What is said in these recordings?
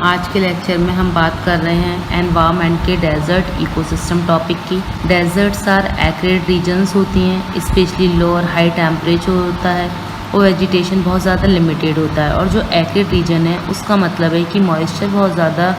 आज के लेक्चर में हम बात कर रहे हैं एनवायरनमेंट के डेजर्ट इकोसिस्टम टॉपिक की। डेजर्ट्स आर एक्रिड रीजन्स होती हैं, स्पेशली लो और हाई टेम्परेचर होता है और वेजिटेशन बहुत ज़्यादा लिमिटेड होता है। और जो एक्रिड रीजन है उसका मतलब है कि मॉइस्चर बहुत ज़्यादा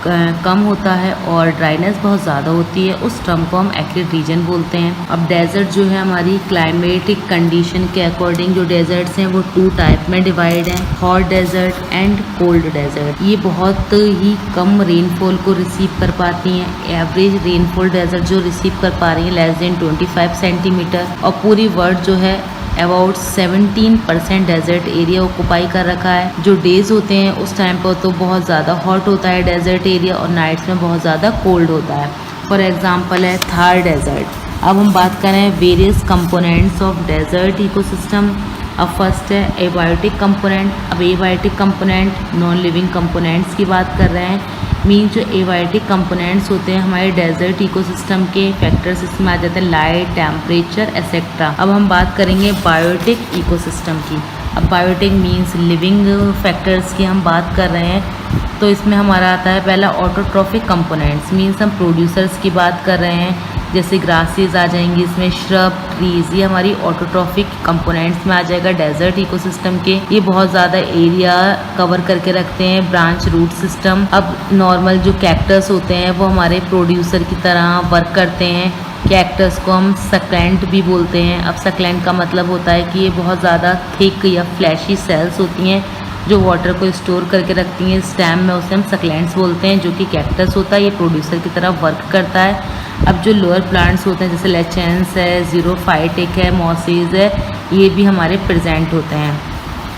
कम होता है और ड्राइनेस बहुत ज़्यादा होती है। उस टर्म को हम एक्रिड रीजन बोलते हैं। अब डेजर्ट जो है हमारी क्लाइमेटिक कंडीशन के अकॉर्डिंग जो डेजर्ट्स हैं वो 2 टाइप में डिवाइड हैं, hot desert and cold desert. ये बहुत ही कम रेनफॉल को रिसीव कर पाती हैं। एवरेज रेनफॉल डेजर्ट जो रिसीव कर पा रही है लेस देन 25 सेंटीमीटर, और पूरी वर्ल्ड जो है अबाउट 17% डेजर्ट एरिया ऑक्यूपाई कर रखा है। जो डेज होते हैं उस टाइम पर तो बहुत ज़्यादा हॉट होता है डेजर्ट एरिया और नाइट्स में बहुत ज़्यादा कोल्ड होता है। फॉर एग्जांपल है थार डेजर्ट। अब हम बात करें various components of desert ecosystem. अब फर्स्ट है एबायोटिक कंपोनेंट। अब abiotic component non living components की बात कर रहे हैं। मीन्स जो एबायोटिक कंपोनेंट्स होते हैं हमारे डेजर्ट इकोसिस्टम के फैक्टर्स इसमें आ जाते हैं, लाइट, टेम्परेचर एक्सेट्रा। अब हम बात करेंगे बायोटिक इकोसिस्टम की। अब बायोटिक मीन्स लिविंग फैक्टर्स की हम बात कर रहे हैं, तो इसमें हमारा आता है पहला ऑटोट्रॉफिक कंपोनेंट्स। मीन्स हम प्रोड्यूसर्स की बात कर रहे हैं, जैसे ग्रासेस आ जाएंगी इसमें, श्रब, ट्रीज, ये हमारी ऑटोट्रॉफिक कंपोनेंट्स में आ जाएगा डेजर्ट इकोसिस्टम के। ये बहुत ज़्यादा एरिया कवर करके रखते हैं। Branch root system. अब नॉर्मल जो कैक्टस होते हैं वो हमारे प्रोड्यूसर की तरह वर्क करते हैं। कैक्टस को हम सक्लेंट भी बोलते हैं। अब सक्लेंट का मतलब होता है कि ये बहुत ज़्यादा थिक या फ्लैशी सेल्स होती हैं जो वाटर को स्टोर करके रखती हैं स्टेम में, उसे हम सक्लेंट्स बोलते हैं। जो कि कैक्टस होता है ये प्रोड्यूसर की तरह वर्क करता है। अब जो लोअर प्लांट्स होते हैं जैसे लेचेंस है, जीरोफाइटिक है, मॉसेज है, ये भी हमारे प्रेजेंट होते हैं।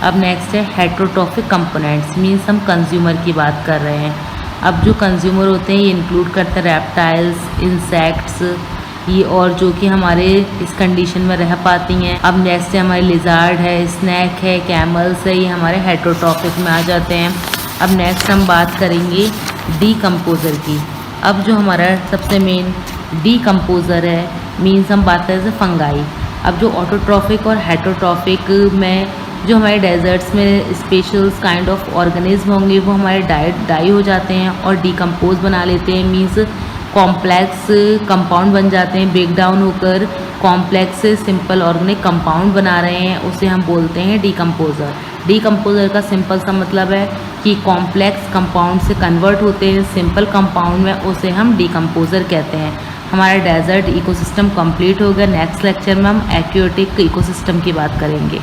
अब नेक्स्ट है हेट्रोट्रॉफिक कंपोनेंट्स। मीन्स हम कंज्यूमर की बात कर रहे हैं। अब जो कंज्यूमर होते हैं ये इंक्लूड करते हैं रेप्टाइल्स, इंसेक्ट्स, ये और जो कि हमारे इस कंडीशन में रह पाती हैं। अब जैसे हमारे लिजार्ड है, स्नैक है, कैमल्स है, ये हमारे हेट्रोट्रॉफिक में आ जाते हैं। अब नेक्स्ट हम बात करेंगे डीकम्पोजर की। अब जो हमारा सबसे मेन डीकम्पोजर है, मीन्स हम बात करें जैसे फंगाई। अब जो ऑटोट्रॉफिक और हेट्रोट्रॉफिक में जो हमारे डेजर्ट्स में स्पेशल काइंड ऑफ ऑर्गेनिज्म होंगे वो हमारे डाई हो जाते हैं और डीकम्पोज बना लेते हैं। मीन्स कॉम्प्लेक्स कंपाउंड बन जाते हैं, ब्रेक डाउन होकर कॉम्प्लेक्स से सिंपल ऑर्गेनिक कंपाउंड बना रहे हैं, उसे हम बोलते हैं डीकम्पोजर। डीकम्पोजर का सिंपल सा मतलब है कि कॉम्प्लेक्स कंपाउंड से कन्वर्ट होते हैं सिंपल कंपाउंड में, उसे हम डीकम्पोजर कहते हैं। हमारा डेजर्ट इकोसिस्टम कंप्लीट हो गया। नेक्स्ट लेक्चर में हम एक्वेटिक इकोसिस्टम की बात करेंगे।